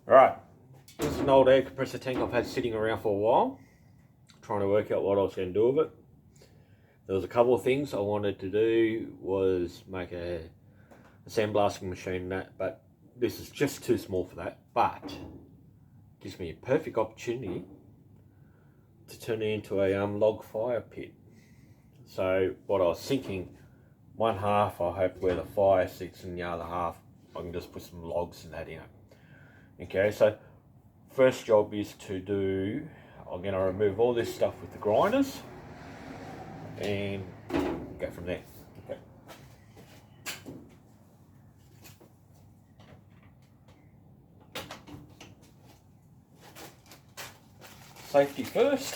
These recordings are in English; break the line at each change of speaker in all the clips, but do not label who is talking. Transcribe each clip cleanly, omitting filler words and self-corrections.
Alright, this is an old air compressor tank I've had sitting around for a while, trying to work out what I was going to do with it. There was a couple of things I wanted to do, was make a sandblasting machine, but this is just too small for that, but it gives me a perfect opportunity to turn it into a log fire pit. So what I was thinking, one half I hope where the fire sits and the other half I can just put some logs and that in it. Okay, so first job is to do, I'm going to remove all this stuff with the grinders and go from there. Okay. Safety first.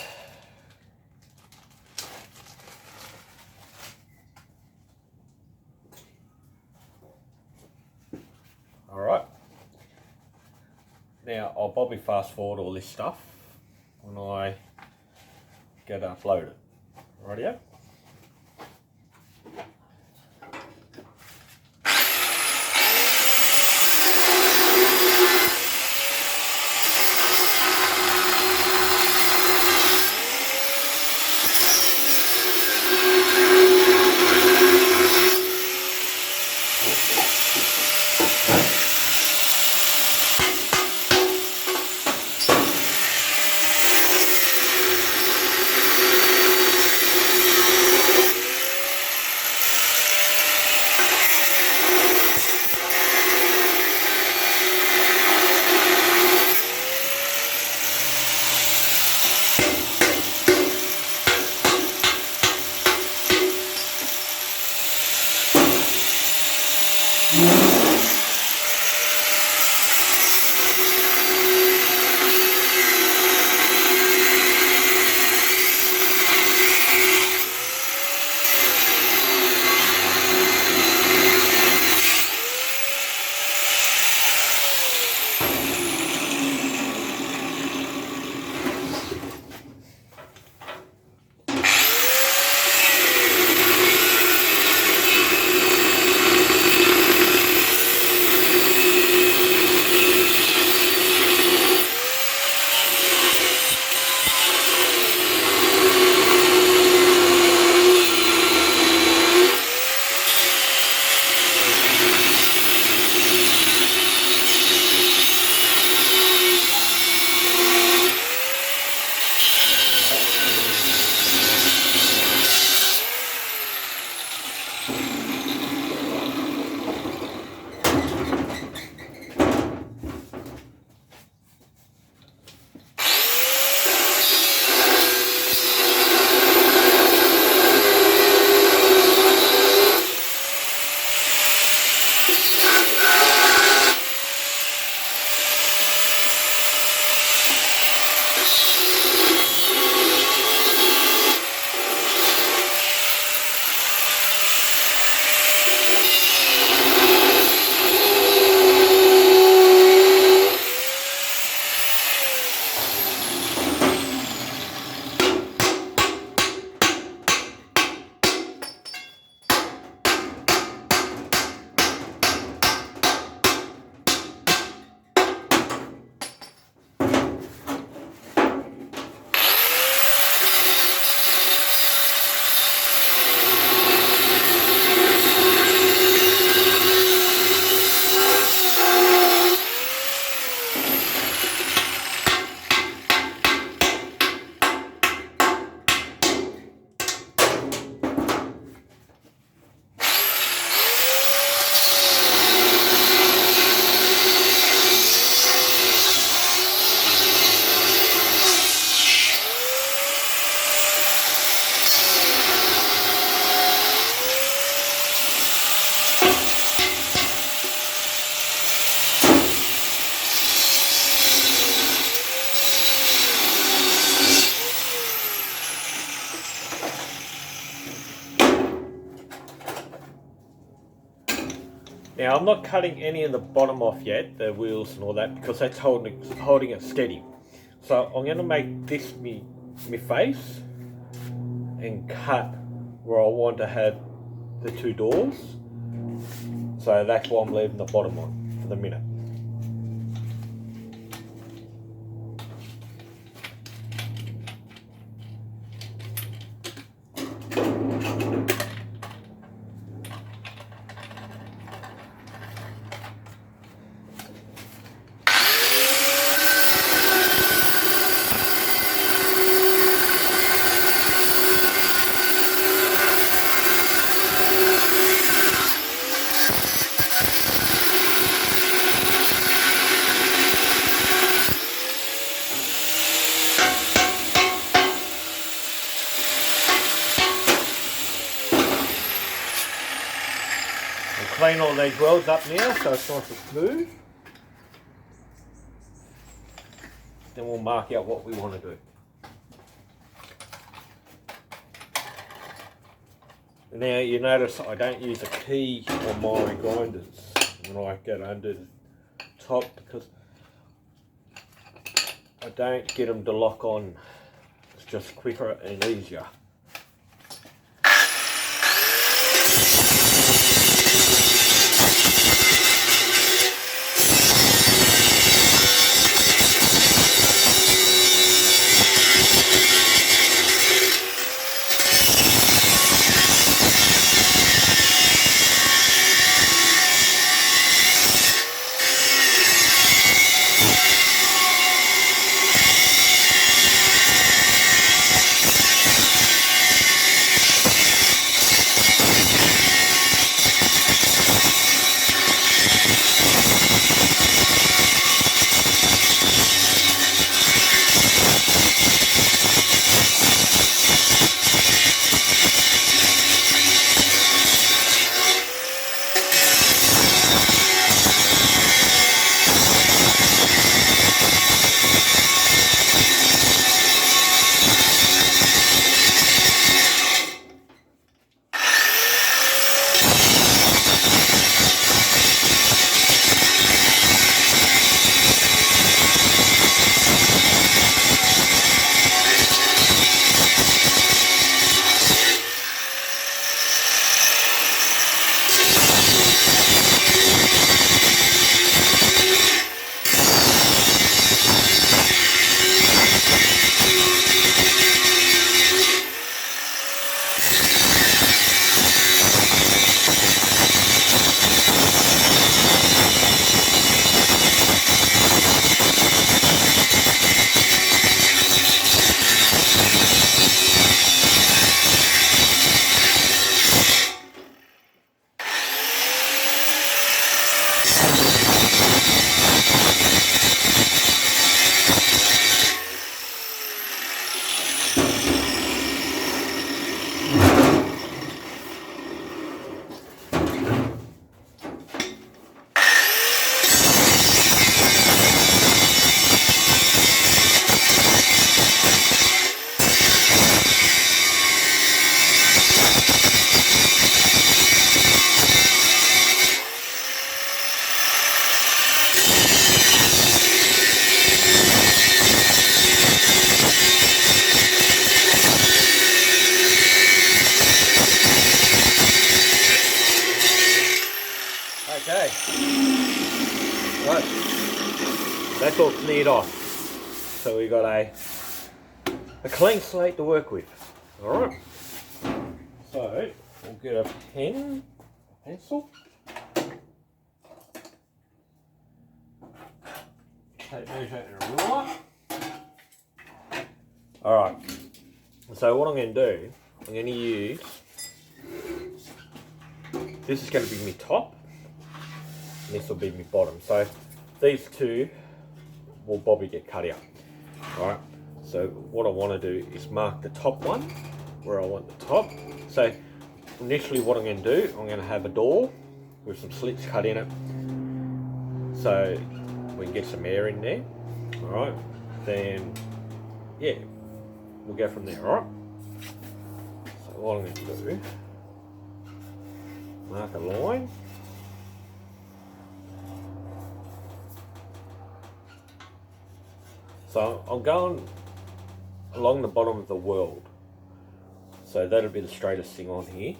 Alright. Now I'll probably fast forward all this stuff when I get uploaded. Rightio? Now I'm not cutting any of the bottom off yet, the wheels and all that, because that's holding it steady. So I'm going to make this me face and cut where I want to have the two doors. So that's why I'm leaving the bottom on for the minute. clean all these welds up now so it's nice and smooth. Then we'll mark out what we want to do. Now you notice I don't use a key on my grinders when I get under the top because I don't get them to lock on. It's just quicker and easier. Okay, right, that's all cleared off. So we got a clean slate to work with. All right. So we'll get a pen, pencil. Take those out in a ruler. All right. So what I'm going to do, I'm going to use. This is going to be my top. And this will be my bottom. So these two will probably get cut out. Alright, so what I want to do is mark the top one where I want the top. So initially what I'm going to do, I'm going to have a door with some slits cut in it so we can get some air in there. Alright, then yeah, we'll go from there. Alright, so what I'm going to do, mark a line. So I'm going along the bottom of the weld. So that'll be the straightest thing on here.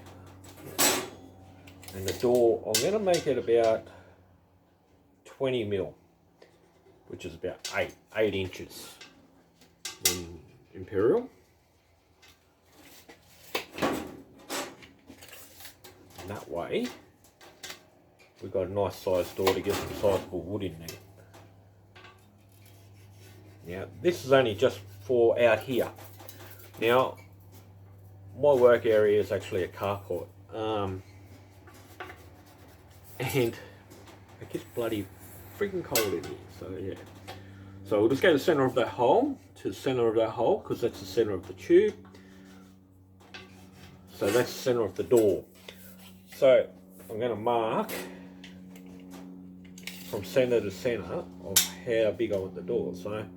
And the door, I'm going to make it about 20 mil, which is about 8 inches in imperial. And that way, we've got a nice sized door to get some sizable wood in there. Now, this is only just for out here. Now, my work area is actually a carport. And it gets bloody freaking cold in here, so yeah. So we'll just go to the center of that hole, because that's the center of the tube. So that's the center of the door. So I'm going to mark from centre to centre of how big I want the door. So I'm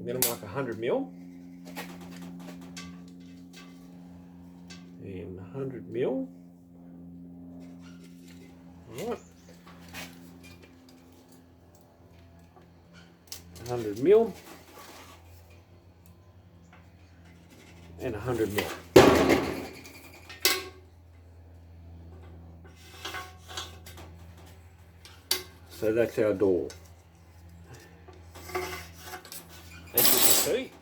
going to mark 100mm and 100mm. Alright, 100mm and 100mm. So that's our door. As you can see,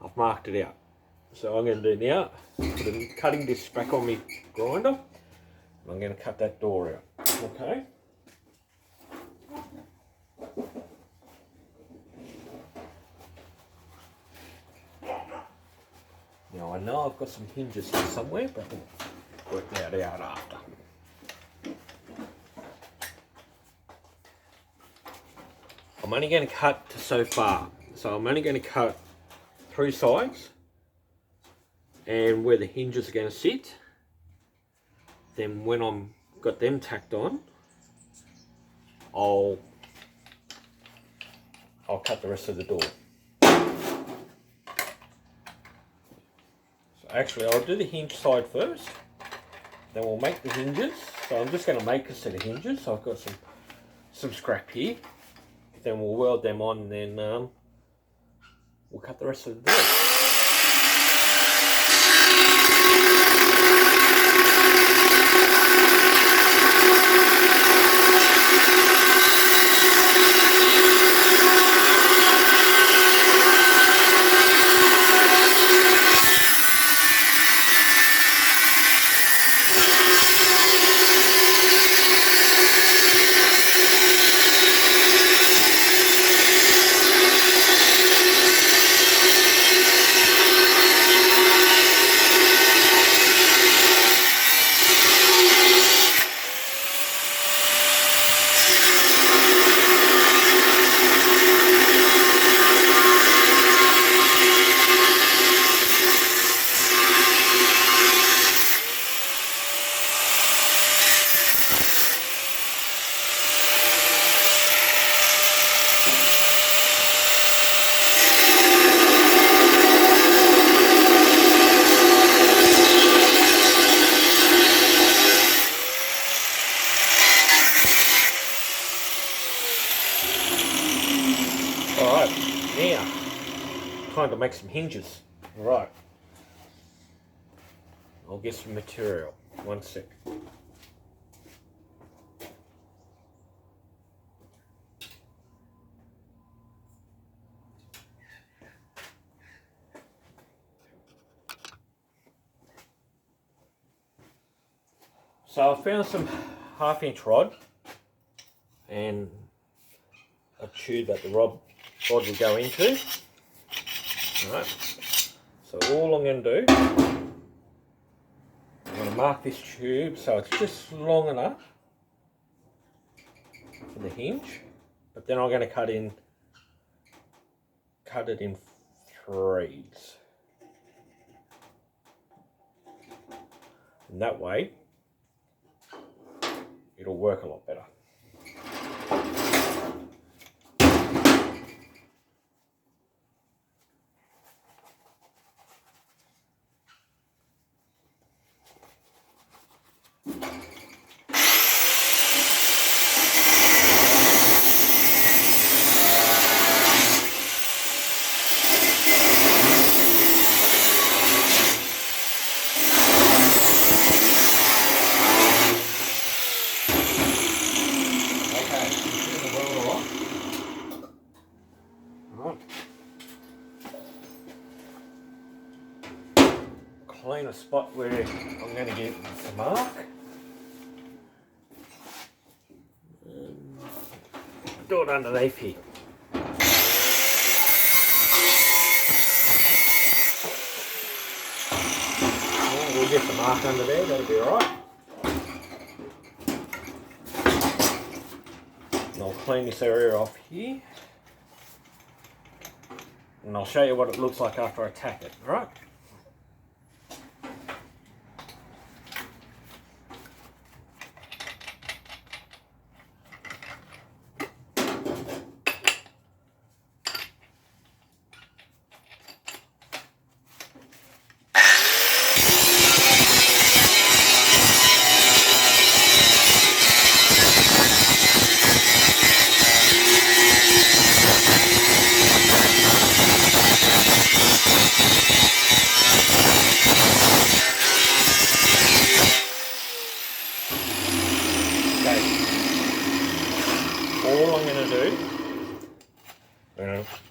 I've marked it out. So I'm going to do now, put a cutting disc back on my grinder, and I'm going to cut that door out. Okay. Now I know I've got some hinges here somewhere, but we'll work that out after. I'm only going to cut to so far, so I'm only going to cut 3 sides and where the hinges are going to sit. Then when I'm got them tacked on, I'll cut the rest of the door. So actually I'll do the hinge side first, then we'll make the hinges. So I'm just going to make a set of hinges. So I've got some scrap here. Then we'll weld them on, and then we'll cut the rest of the door. Alright, now, time to make some hinges. Alright, I'll get some material. 1 sec. So I found some 1/2 inch rod and a tube that the rod will go into. Alright, so all I'm going to do, I'm going to mark this tube so it's just long enough for the hinge, but then I'm going to cut it in 3s. And that way it'll work a lot better. Clean a spot where I'm going to get the mark. Do it underneath here. We'll get the mark under there, that'll be alright. And I'll clean this area off here. And I'll show you what it looks like after I tack it, alright?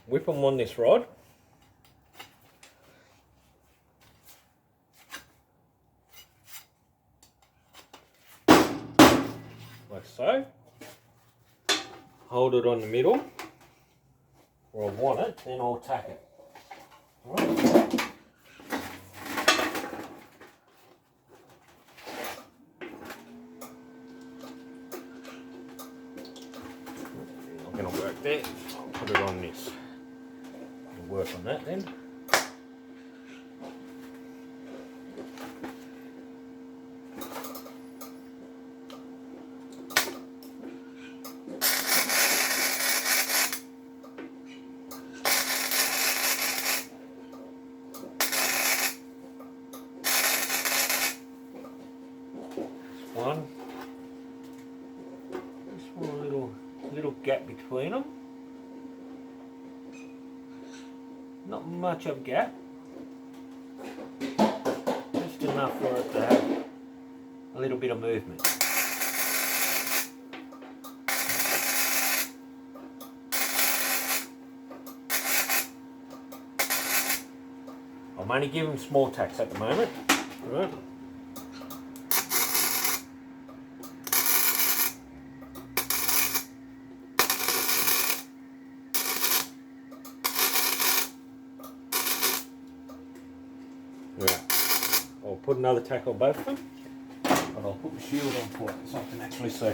whip them on this rod. Like so. Hold it on the middle where I want it, then I'll tack it. All right. Not going to work there. I'll put it on this. I'll work on that then. Just one little gap between them. Not much of a gap, just enough for it to have a little bit of movement. I'm only giving small tacks at the moment. Right. Right. I'll put another tack on both of them, but I'll put the shield on for it so I can actually see.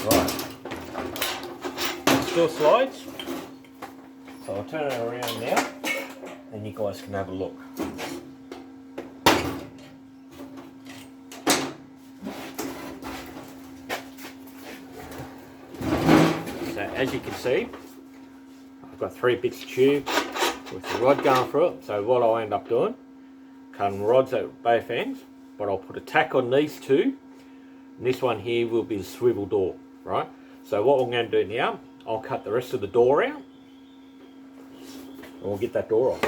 Right, it still slides, so I'll turn it around now and you guys can have a look. So as you can see, I've got 3 bits of tube with the rod going through it. So what I'll end up doing, cutting rods at both ends, but I'll put a tack on these 2, and this one here will be the swivel door. Right, so what I'm going to do now, I'll cut the rest of the door out and we'll get that door off.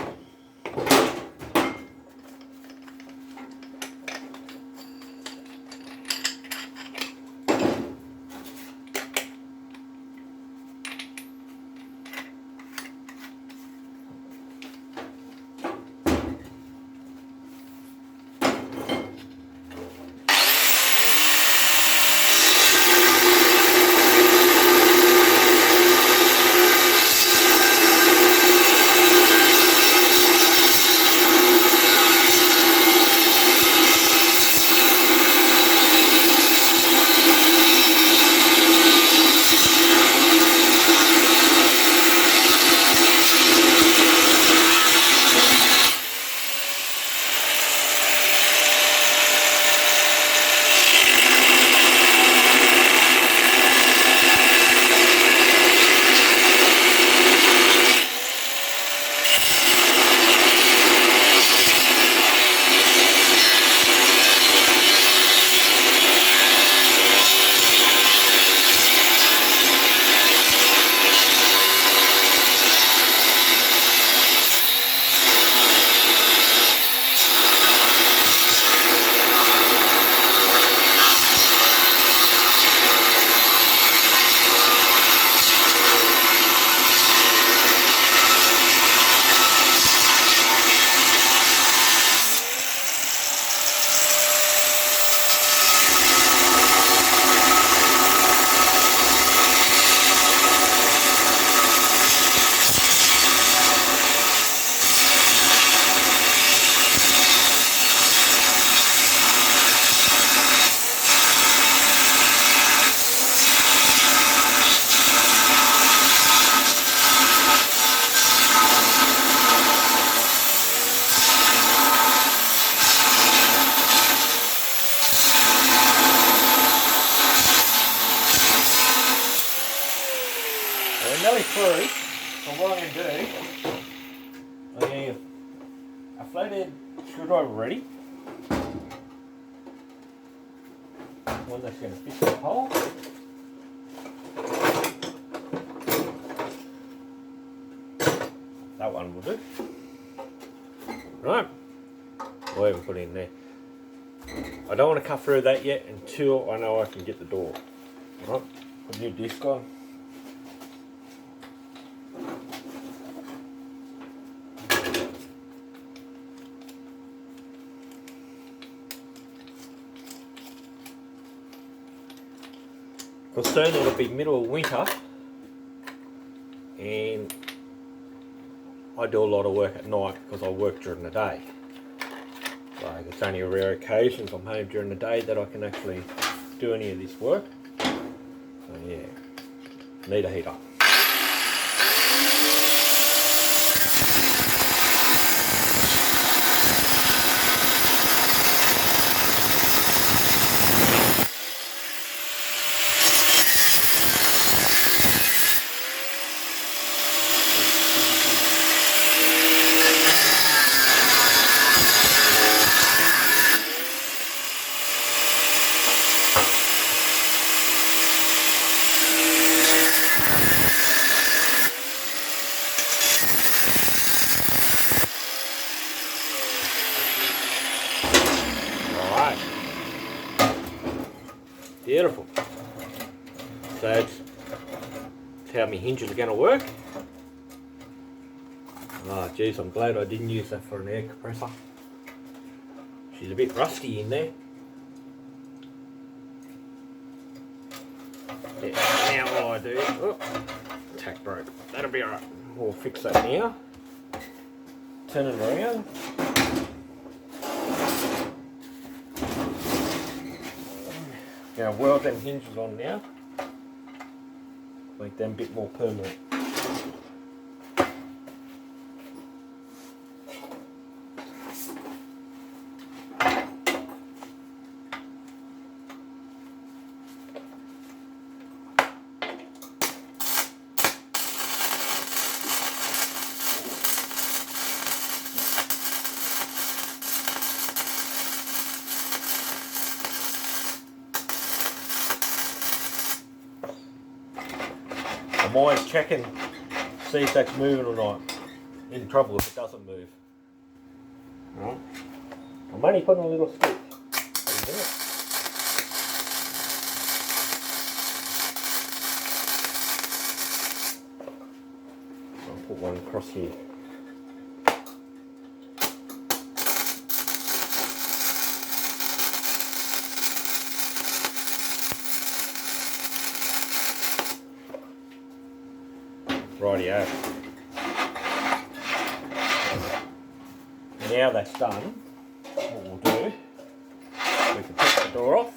Nearly through, so what I'm going to do, I'm going to use a a flathead screwdriver ready. One that's going to fit the hole. That one will do. Right, whatever we put in there. I don't want to cut through that yet until I know I can get the door. Right, put a new disc on. Because soon it'll be middle of winter and I do a lot of work at night because I work during the day. Like it's only a rare occasions I'm home during the day that I can actually do any of this work. So yeah, need a heater. Beautiful. So that's how my hinges are going to work. Oh geez, I'm glad I didn't use that for an air compressor. She's a bit rusty in there. Yeah, now what I do, oh, tack broke. That'll be alright. We'll fix that now. Turn it around. Now weld them hinges on now, make them a bit more permanent. I'm always checking, see if that's moving or not. In trouble if it doesn't move. Right. I'm only putting a little stick. I'll put one across here. Rightio. Now that's done, what we'll do, we can take the door off.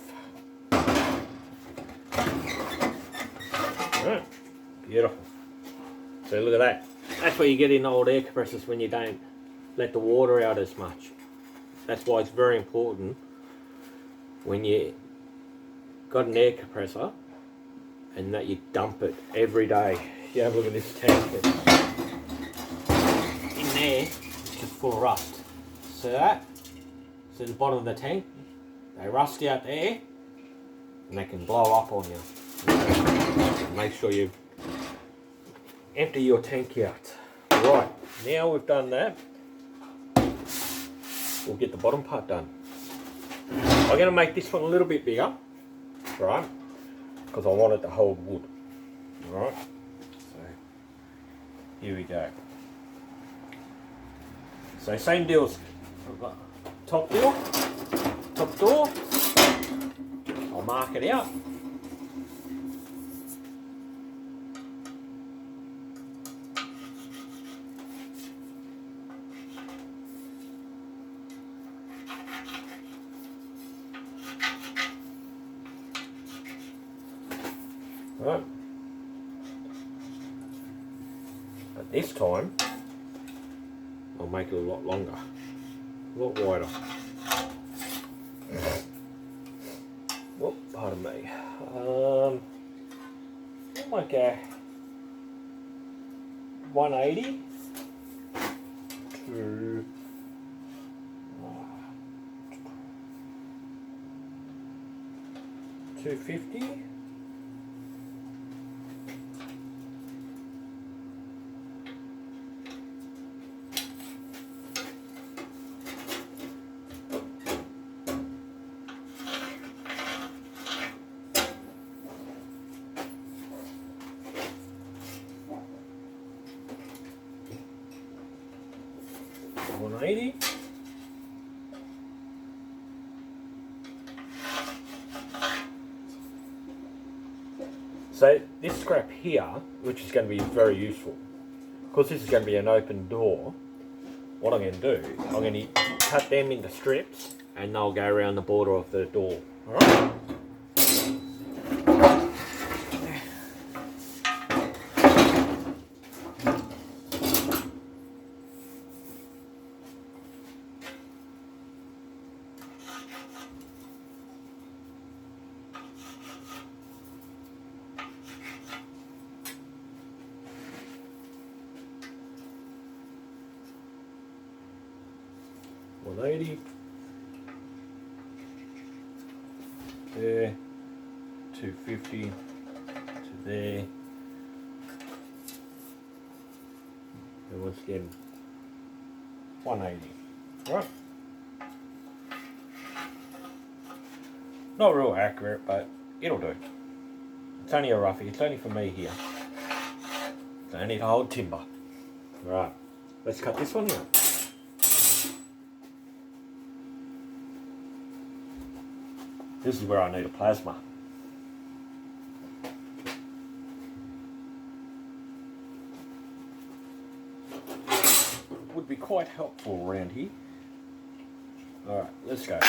Right, beautiful. So look at that. That's what you get in old air compressors when you don't let the water out as much. That's why it's very important when you got an air compressor and that you dump it every day. You have a look at this tank. In there, it's just full of rust. See that? It's at the bottom of the tank. They rust out there and they can blow up on you. Make sure you empty your tank out. Right, now we've done that, we'll get the bottom part done. I'm going to make this one a little bit bigger, right, because I want it to hold wood. Right, so here we go. So same deals, top door, I'll mark it out. Right. But this time, I'll make it a lot longer, a lot wider. Whoop, pardon me. I might go 180 to 250. $180. So this scrap here, which is going to be very useful, because this is going to be an open door, what I'm going to do, I'm going to cut them into strips and they'll go around the border of the door. Alright? $180 there, $250 to there, and once again $180. Right? Not real accurate, but it'll do. It's only a roughie. It's only for me here. It's only to hold timber. Right. Let's cut this one out. This is where I need a plasma. Would be quite helpful around here. Alright, let's go.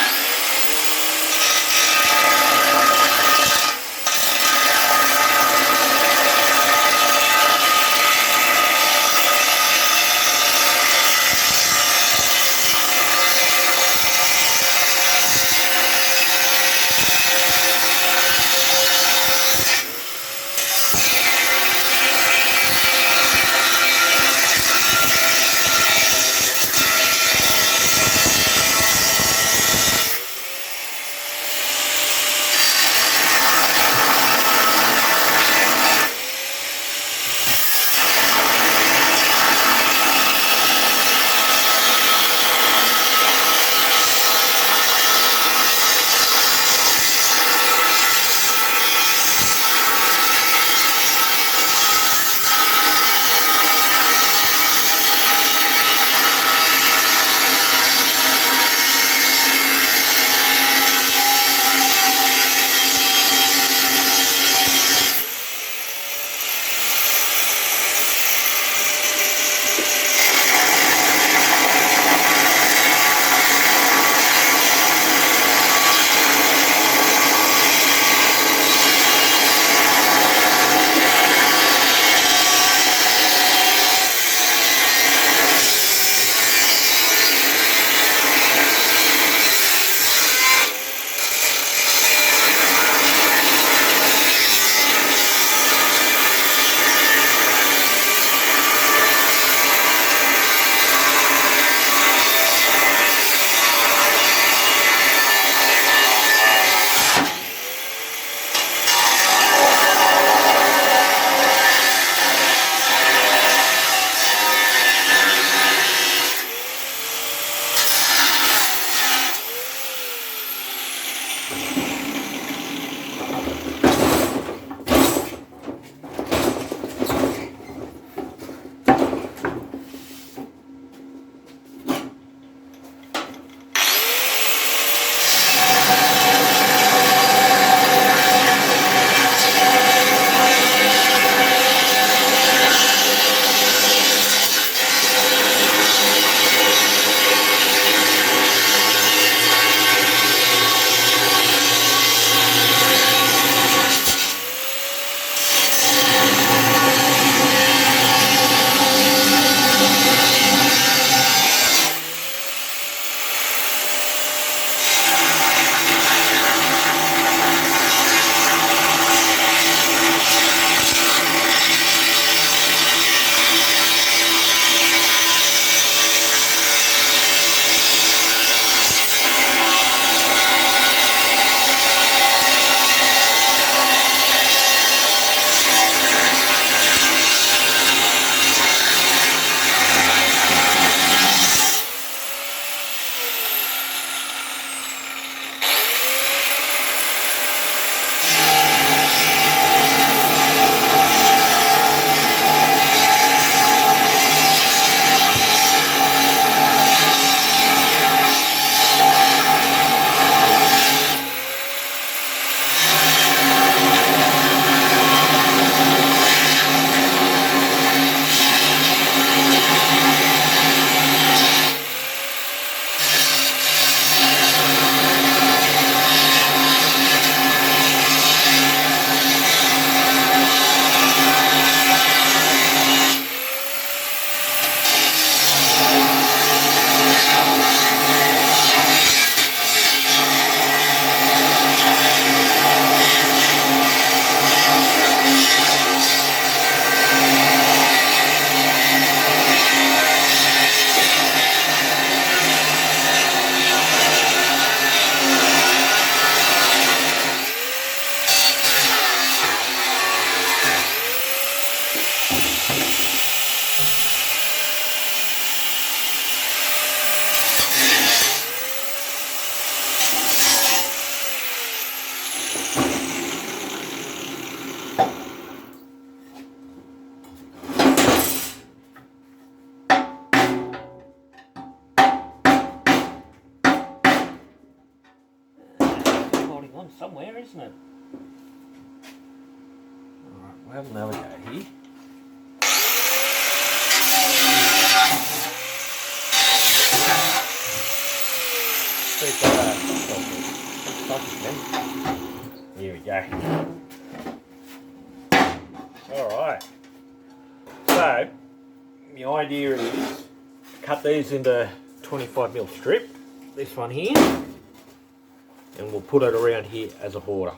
around somewhere, isn't it? Alright, we'll have another go here. Here we go. Alright. So, the idea is cut these into 25mm strip. This one here. And we'll put it around here as a border.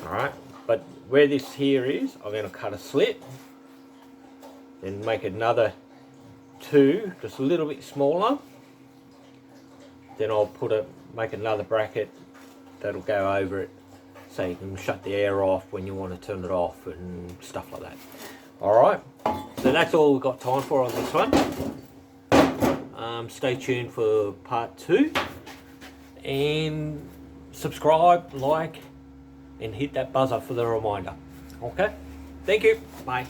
Alright. But where this here is, I'm going to cut a slit. Then make another 2, just a little bit smaller. Then I'll make another bracket that'll go over it, so you can shut the air off when you want to turn it off and stuff like that. Alright, so that's all we've got time for on this one. Stay tuned for part 2, and subscribe, like, and hit that buzzer for the reminder. Okay, thank you, bye.